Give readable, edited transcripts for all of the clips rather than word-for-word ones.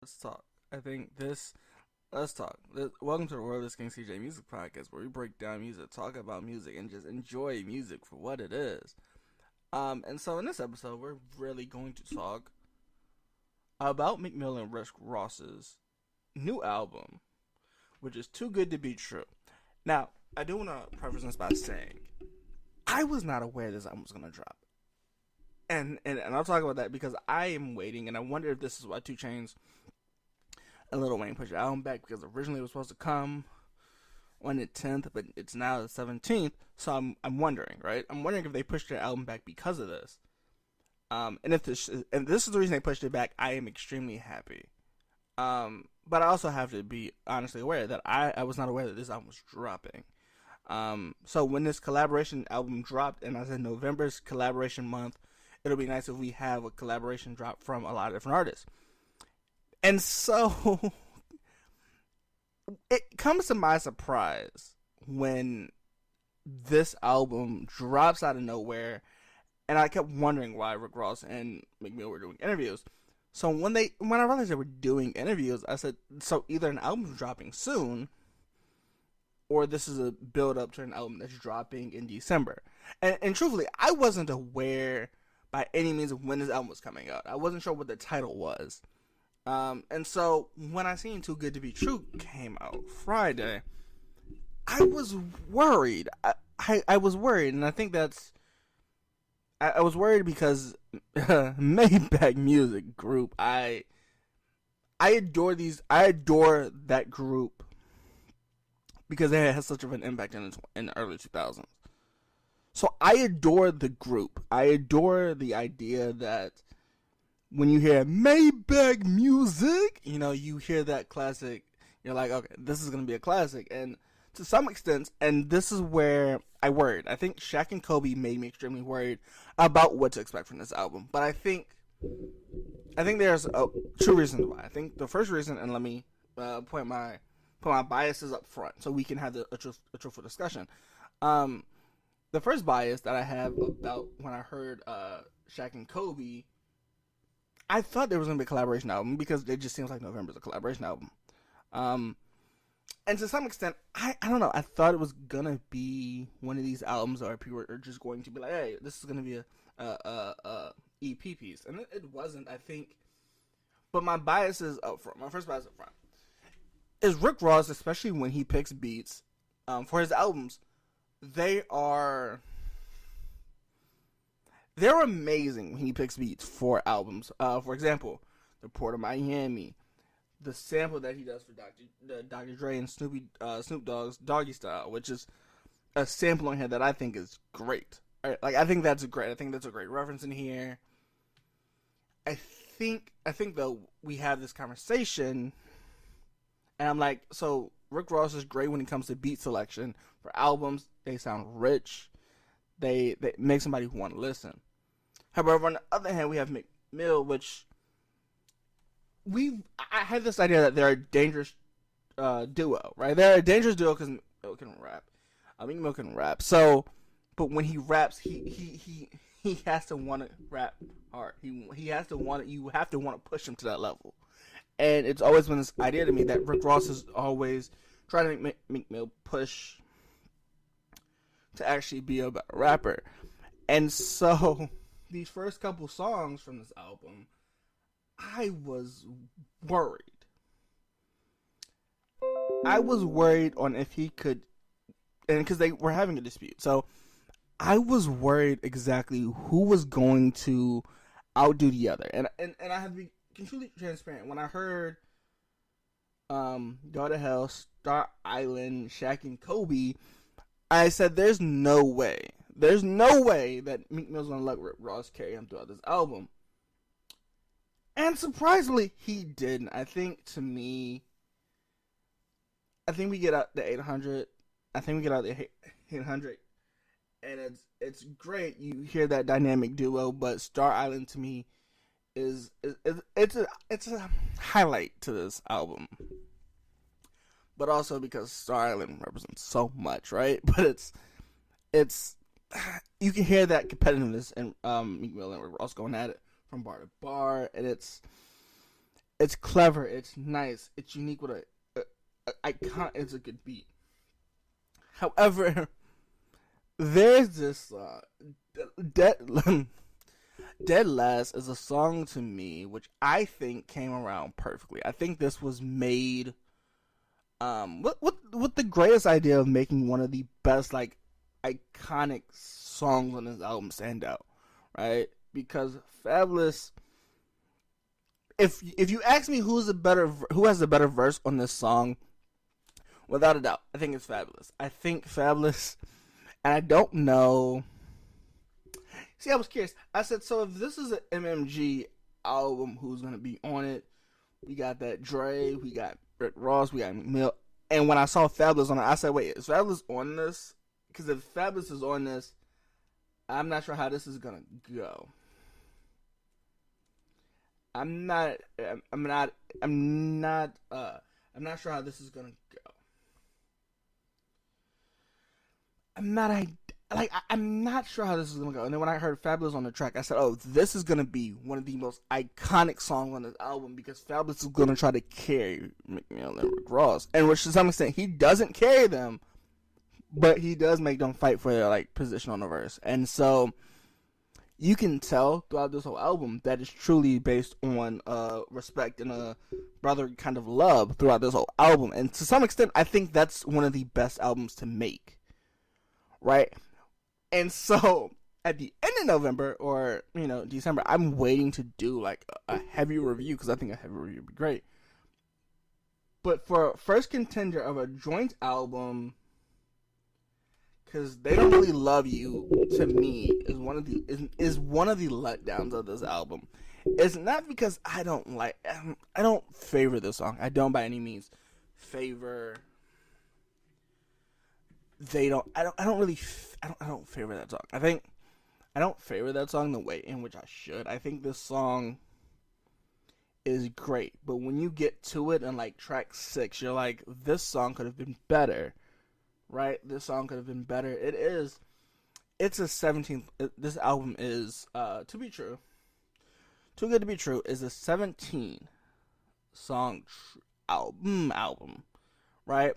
Let's talk. I think this. Let's talk. Welcome to the World is King CJ Music Podcast, where we break down music, talk about music, and just enjoy music for what it is. And so in this episode, we're really going to talk about Meek Mill and Rick Ross's new album, which is Too Good to Be True. Now, I do want to preface this by saying I was not aware this album was going to drop. And I'll talk about that because I am waiting, and I wonder if this is why 2 Chainz and Lil Wayne pushed the album back, because originally it was supposed to come on the 10th, but it's now the 17th. So I'm wondering, right? I'm wondering if they pushed their album back because of this. And if this is the reason they pushed it back, I am extremely happy. But I also have to be honestly aware that I was not aware that this album was dropping. So when this collaboration album dropped, and I said November's collaboration month, it'll be nice if we have a collaboration drop from a lot of different artists. And so it comes to my surprise when this album drops out of nowhere, and I kept wondering why Rick Ross and Meek Mill were doing interviews. So when I realized they were doing interviews, I said, so either an album's dropping soon, or this is a build up to an album that's dropping in December. And truthfully, I wasn't aware by any means of when this album was coming out. I wasn't sure what the title was. And so when I seen Too Good to Be True came out Friday, I was worried. I was worried, and I think I was worried because Maybach Music Group. I adore that group because they had such of an impact in the early 2000s. So I adore the group. I adore the idea that when you hear Maybach Music, you hear that classic. You're like, okay, this is going to be a classic. And to some extent, and this is where I worried. I think Shaq and Kobe made me extremely worried about what to expect from this album. But I think there's 2 reasons why. I think the first reason, and let me put my biases up front so we can have a truthful discussion. The first bias that I have about when I heard Shaq and Kobe, I thought there was going to be a collaboration album because it just seems like November's a collaboration album. And to some extent, I don't know. I thought it was going to be one of these albums where people are just going to be like, hey, this is going to be a EP piece. And it wasn't, I think. But my bias is up front. My first bias up front is Rick Ross, especially when he picks beats for his albums. They're amazing when he picks beats for albums. For example, The Port of Miami, the sample that he does for Dr. Dre and Snoop Dogg's Doggy Style, which is a sample on here that I think is great. Right? Like I think that's a great reference in here. I think though we have this conversation, and I'm like, so Rick Ross is great when it comes to beat selection for albums. They sound rich. They make somebody who want to listen. However, on the other hand, we have Meek Mill, which I had this idea that they're a dangerous duo, right? They're a dangerous duo because Meek Mill can rap. Meek Mill can rap. So, but when he raps, he has to want to rap hard. He has to want it. You have to want to push him to that level. And it's always been this idea to me that Rick Ross is always trying to make Meek Mill push to actually be a better rapper. And so these first couple songs from this album, I was worried. I was worried on if he could, and because they were having a dispute. So I was worried exactly who was going to outdo the other. And I have to be completely transparent. When I heard Go to Hell, Star Island, Shaq and Kobe, I said, there's no way that Meek Mill's gonna let Rick Ross carry him throughout this album. And surprisingly, he didn't. I think we get out the 800. And it's great. You hear that dynamic duo, but Star Island to me is it's a highlight to this album. But also because Star Island represents so much, right? But it's you can hear that competitiveness in Meek Mill and Rick Ross going at it from bar to bar, and It's clever. It's nice. It's unique with a icon. It's a good beat. However, there's this dead Dead Last is a song to me which I think came around perfectly. I think this was made with the greatest idea of making one of the best like iconic songs on this album stand out, right? Because Fabulous, if you ask me who has the better verse on this song, without a doubt, I think it's Fabulous. I think Fabulous, and I don't know. See, I was curious. I said, so if this is an MMG album, who's gonna be on it? We got that Dre, we got Rick Ross, we got Mill. And when I saw Fabulous on it, I said, wait, is Fabulous on this? Because if Fabulous is on this, I'm not sure how this is gonna go. I'm not sure how this is gonna go. I'm not sure how this is gonna go. And then when I heard Fabulous on the track, I said, "Oh, this is gonna be one of the most iconic songs on this album because Fabulous is gonna try to carry McNeil and Rick Ross, and which to some extent he doesn't carry them, but he does make them fight for their like position on the verse, and so you can tell throughout this whole album that it's truly based on respect and a brother kind of love throughout this whole album, and to some extent, I think that's one of the best albums to make, right?" And so at the end of November or December, I'm waiting to do like a heavy review because I think a heavy review would be great. But for first contender of a joint album, because They Don't Really Love You to me is one of the letdowns of this album. It's not because I don't favor this song. I don't by any means favor. I don't favor that song. I don't favor that song the way in which I should. I think this song is great, but when you get to it and like track 6, you're like, this song could have been better, right? This song could have been better. It's a 17th. This album is to be true, Too Good to Be True is a 17 song album, right?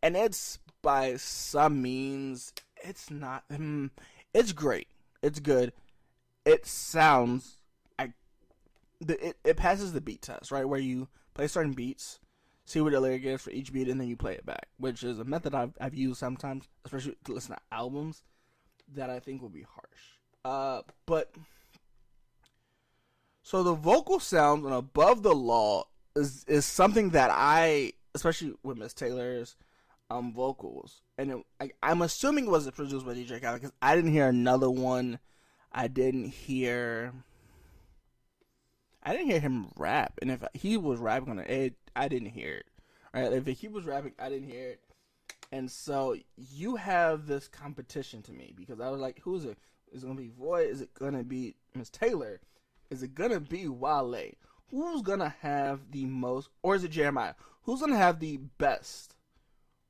And it's by some means, it's not. It's great. It's good. It sounds. It passes the beat test, right? Where you play certain beats, see what the lyric is for each beat, and then you play it back, which is a method I've used sometimes, especially to listen to albums that I think will be harsh. But so the vocal sound on Above the Law is something that especially with Miss Taylor's vocals, and I'm assuming it was produced by DJ Khaled because I didn't hear another one. I didn't hear him rap, and if he was rapping on it, I didn't hear it. Right? If he was rapping, I didn't hear it, and so you have this competition to me because I was like, who is it? Is it gonna be Void? Is it gonna be Miss Taylor? Is it gonna be Wale? Who's gonna have the most, or is it Jeremiah? Who's gonna have the best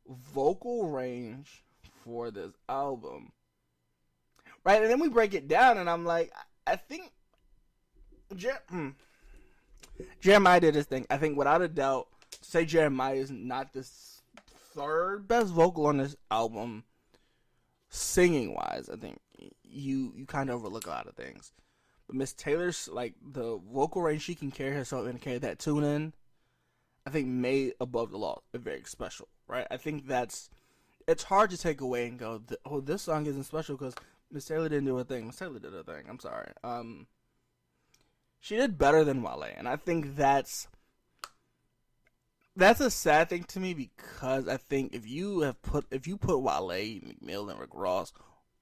vocal range for this album, right? And then we break it down, and I'm like, I think Jeremiah did his thing. I think without a doubt, to say Jeremiah is not the third best vocal on this album, singing wise, I think you kind of overlook a lot of things. But Miss Taylor's like the vocal range she can carry herself and carry that tune in, I think made Above the Law very special, right? I think it's hard to take away and go, oh, this song isn't special because Miss Taylor didn't do a thing. Miss Taylor did a thing. I'm sorry. She did better than Wale, and I think that's a sad thing to me because I think if you put Wale, McMill, and Rick Ross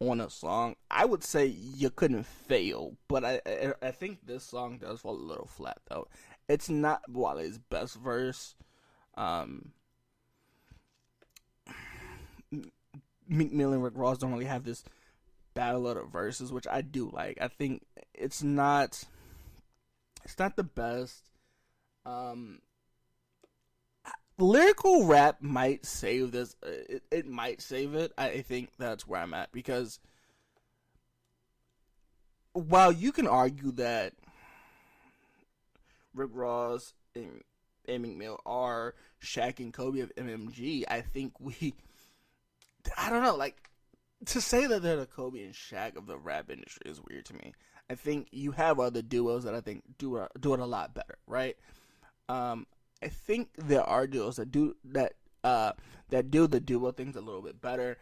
on a song, I would say you couldn't fail. But I think this song does fall a little flat though. It's not Wale's best verse. McMill and Rick Ross don't really have this battle of the verses, which I do like. I think it's not the best. Lyrical rap might save this. It might save it. I think that's where I'm at because while you can argue that Rick Ross and Meek Mill are Shaq and Kobe of MMG, I don't know, like, to say that they're the Kobe and Shaq of the rap industry is weird to me. I think you have other duos that I think do it a lot better, right? I think there are duos that do the duo things a little bit better.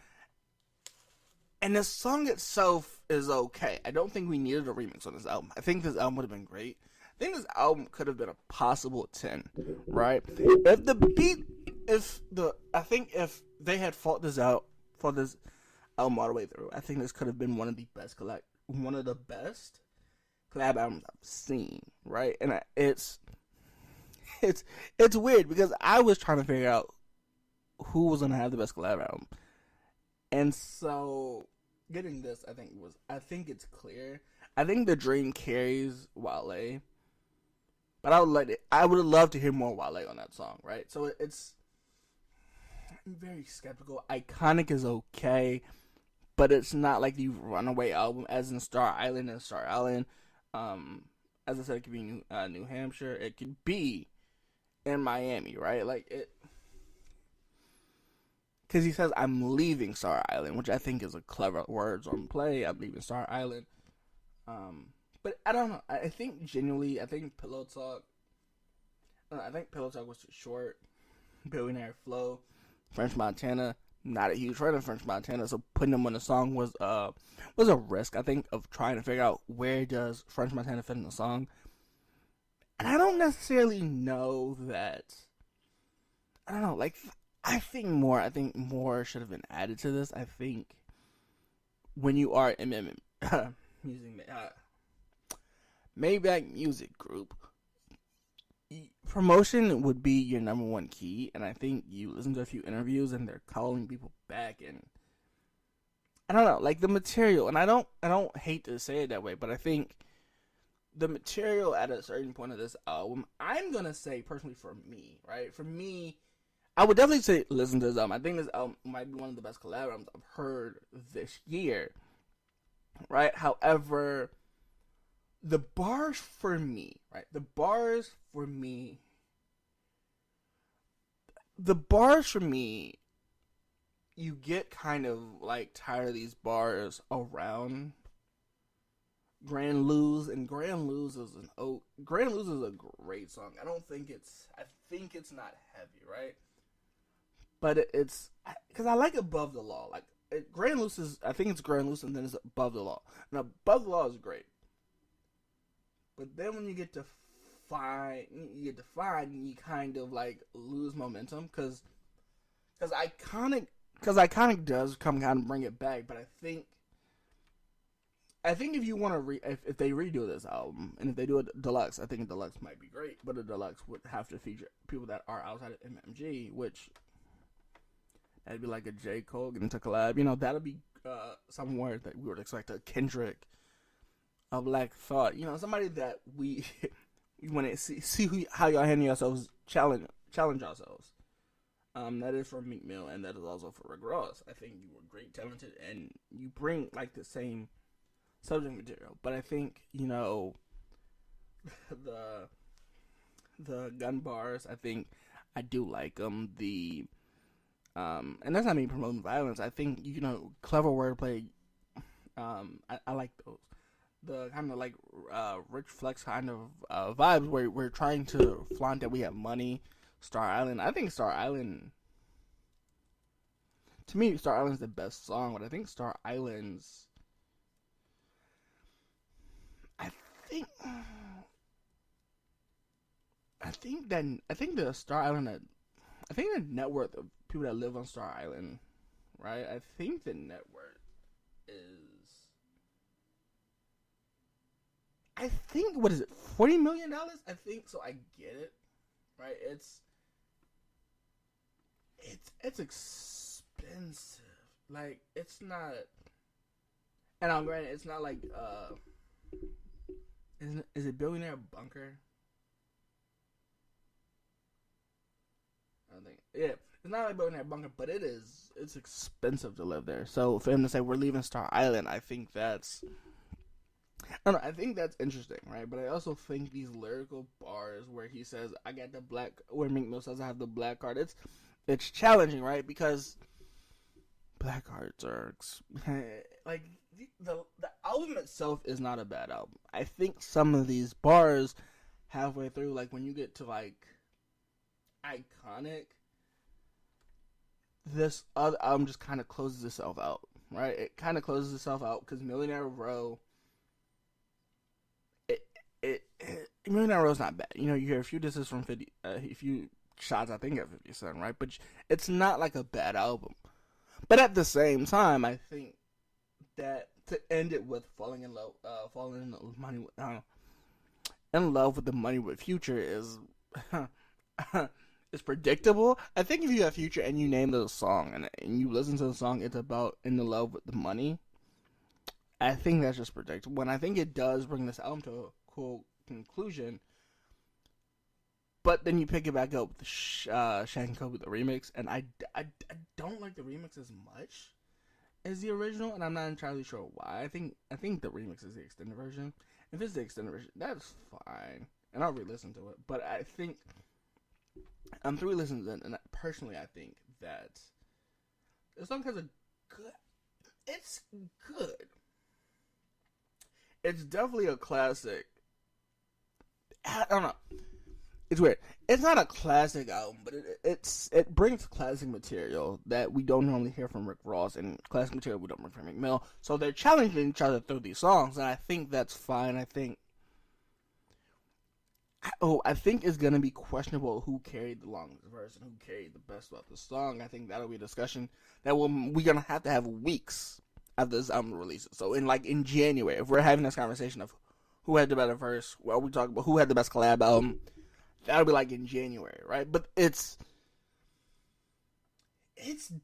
And the song itself is okay. I don't think we needed a remix on this album. I think this album would have been great. I think this album could have been a possible 10, right? If they had fought this out for this album all the way through, I think this could have been one of the best collab albums I've seen, right? And it's weird because I was trying to figure out who was gonna have the best collab album, and so getting this, I think it's clear. I think The Dream carries Wale, but I would have loved to hear more Wale on that song, right? So I'm very skeptical. Iconic is okay, but it's not like the runaway album as in Star Island and Star Island. As I said, it could be New Hampshire. It could be in Miami, right? Like it, because he says, "I'm leaving Star Island," which I think is a clever words on play. I'm leaving Star Island. But I don't know. I think genuinely, I think Pillow Talk was too short. Billionaire Flow, French Montana, not a huge fan of French Montana, so putting him on the song was a risk, I think, of trying to figure out where does French Montana fit in the song. And I don't necessarily know that. I don't know. Like, I think more should have been added to this. I think when you are Maybach Music Group, promotion would be your number one key, and I think you listen to a few interviews and they're calling people back, and I don't know, like the material, and I don't hate to say it that way, but I think the material at a certain point of this album, I'm gonna say personally for me, right? For me, I would definitely say listen to this album. I think this album might be one of the best collab albums I've heard this year, right? However, the bars for me, you get kind of like tired of these bars around Grand Lose, and Grand Lose is a great song. I think it's not heavy, right? But it's because I like Above the Law. Like Grand Lose I think it's Grand Lose, and then it's Above the Law. Now Above the Law is great, but then when you get to Fine, you kind of like lose momentum because Iconic does come kind of bring it back, but I think if you want to if they redo this album and if they do a deluxe, I think a deluxe might be great, but a deluxe would have to feature people that are outside of MMG, which that'd be like a J. Cole getting to collab. You know, that'll be somewhere that we would expect a Kendrick, a Black Thought. You know, somebody that we want to see how y'all handle yourselves, challenge yourselves. That is for Meek Mill, and that is also for Rick Ross. I think you were great, talented, and you bring like the same subject material. But I think, you know, the gun bars, I think I do like them. And that's not me promoting violence. I think, you know, clever wordplay. I like those. The kind of like rich flex kind of vibes where we're trying to flaunt that we have money. Star Island. I think Star Island. To me, Star Island's the best song, but I think Star Island's. I think the Star Island. I think the net worth of people that live on Star Island, right? I think the net worth is. I think, what is it, $40 million? I think so. I get it, right? It's expensive. Like, it's not, and I'm granted, it's not like is it Billionaire Bunker? I don't think. Yeah, it's not like Billionaire Bunker, but it's expensive to live there. So for him to say we're leaving Star Island, I think that's I don't know, I think that's interesting, right? But I also think these lyrical bars where he says, "I got the black," where Meek Mill says, "I have the black card." It's challenging, right? Because black cards are like the album itself is not a bad album. I think some of these bars halfway through, like when you get to like Iconic, this other album just kind of closes itself out, right? It kind of closes itself out because Millionaire Row. Millionaire Row's not bad. You know, you hear a few disses from 50, a few shots, I think, at 50 Cent, right? But it's not like a bad album. But at the same time, I think that to end it with falling in love with the money with Future is is predictable. I think if you have Future and you name the song and you listen to the song, it's about in the love with the money. I think that's just predictable. And I think it does bring this album to a cool conclusion. But then you pick it back up with the Shaq and Kobe, the remix, and I don't like the remix as much as the original, and I'm not entirely sure why. I think the remix is the extended version. If it's the extended version, that's fine, and I'll re-listen to it. But I think I'm 3 listens in, and personally, I think that the song has a good. It's good. It's definitely a classic. I don't know. It's weird. It's not a classic album, but it brings classic material that we don't normally hear from Rick Ross, and classic material we don't hear from Meek Mill. So they're challenging each other through these songs, and I think that's fine. I think it's gonna be questionable who carried the longest verse and who carried the best about the song. I think that'll be a discussion that we're gonna have weeks after this album releases. So in January, if we're having this conversation of who had the better verse, well, we talk about who had the best collab album. That'll be like in January, right? But it's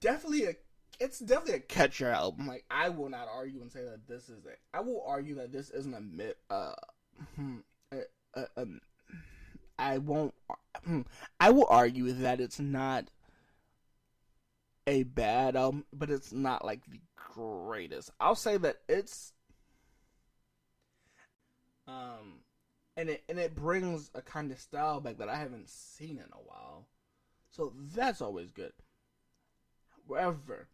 definitely a catcher album. Like, I will not argue and say that this is it. I will argue that this isn't a mid. I won't. I will argue that it's not a bad album, but it's not like the greatest. I'll say that it's and it brings a kind of style back that I haven't seen in a while. So that's always good. However,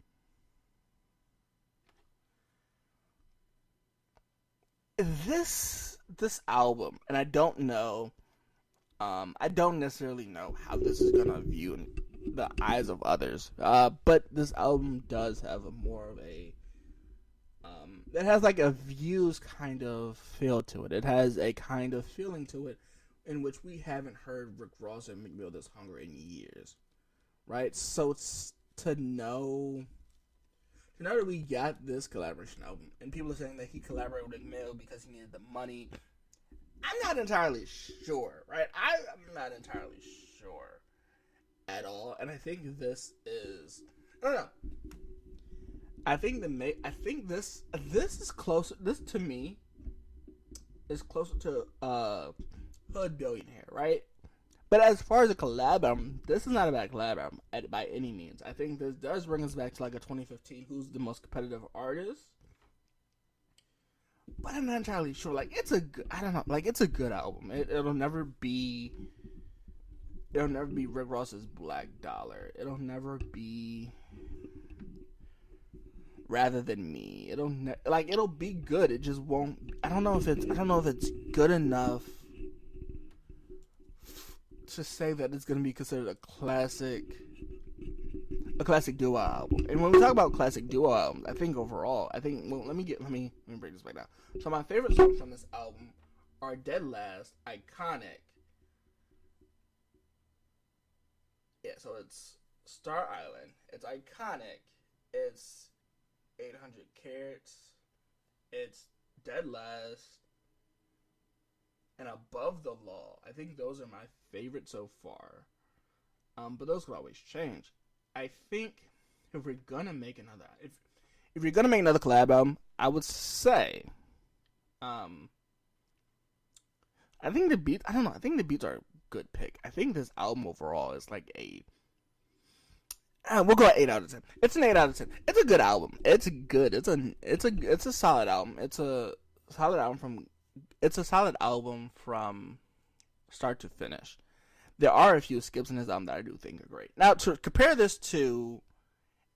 this album, and I don't know, I don't necessarily know how this is gonna view in the eyes of others. But this album does have a more of a it has like a views kind of feel to it. It has a kind of feeling to it in which we haven't heard Rick Ross and Meek Mill this hungry in years, right? So it's to know that we got this collaboration album, and people are saying that he collaborated with Mill because he needed the money. I'm not entirely sure, right? I'm not entirely sure at all, and I think this is, I don't know. I think this is closer. This to me is closer to Hood Billionaire, right? But as far as a collab album, this is not a bad collab album by any means. I think this does bring us back to like a 2015 Who's the Most Competitive Artist. But I'm not entirely sure. Like, it's a good, I don't know. Like, it's a good album. It'll never be Rick Ross's Black Dollar. It'll never be Rather Than Me. It'll be good. It just won't. I don't know if it's good enough to say that it's going to be considered a classic duo album. And when we talk about classic duo albums, I think overall, let me break this back down. So my favorite songs from this album are Dead Last, Iconic. Yeah, so it's Star Island, it's Iconic, it's 800 Carats, it's Dead Last, and Above the Law. I think those are my favorites so far. But those could always change. I think if we're gonna make another, if you're gonna make another collab album, I would say, I think the beats. I don't know. I think the beats are a good pick. I think this album overall is like we'll go at 8 out of 10. It's an 8 out of 10. It's a good album. It's good. It's a solid album. It's a solid album from. It's a solid album from start to finish. There are a few skips in his album that I do think are great. Now, to compare this to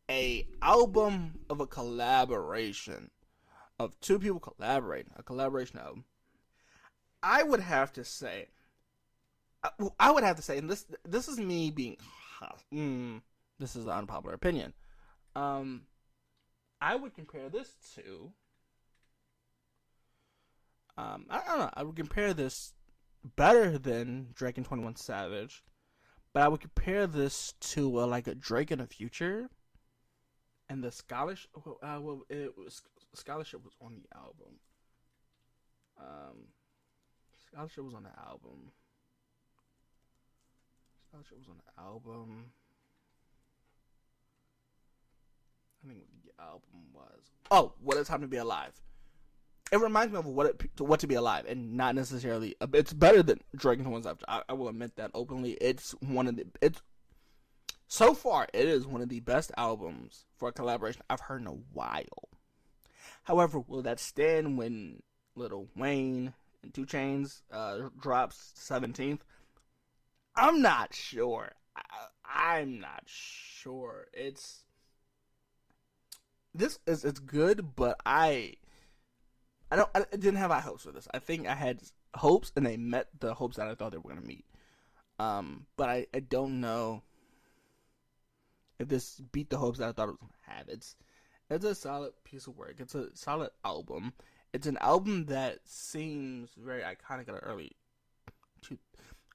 a album of a collaboration of two people collaborating, a collaboration album, I would have to say, and this is me being, this is an unpopular opinion. I would compare this to, I don't know, I would compare this better than Drake and 21 Savage, but I would compare this to like a Drake in the Future, and the scholarship. Scholarship was on the album. Scholarship was on the album. Scholarship was on the album. I think the album was. Oh, What a Time to Be Alive. It reminds me of what to be alive, and not necessarily. It's better than Drake and 21 Savage. I will admit that openly. It's so far it is one of the best albums for a collaboration I've heard in a while. However, will that stand when Lil Wayne and 2 Chainz drops 17th? I'm not sure. I'm not sure. It's good, but I didn't have high hopes for this. I think I had hopes, and they met the hopes that I thought they were going to meet. But I don't know if this beat the hopes that I thought it was going to have. It's a solid piece of work. It's a solid album. It's an album that seems very iconic in the early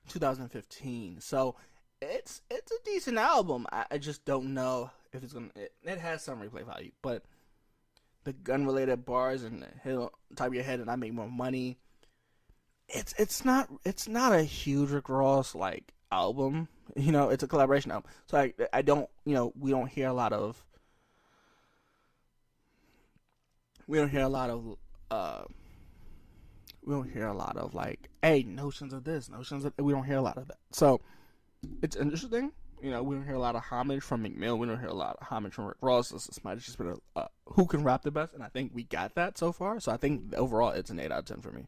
2015. So it's a decent album. I just don't know if it's gonna. It has some replay value, but the gun related bars and hit on top of your head and I make more money. It's not a huge Rick Ross like album. You know, it's a collaboration album. So I don't, we don't hear a lot of like, hey, notions of this, notions of, we don't hear a lot of that. So it's interesting. We don't hear a lot of homage from Meek Mill. We don't hear a lot of homage from Rick Ross. This might have just been who can rap the best, and I think we got that so far. So I think overall it's an 8 out of 10 for me.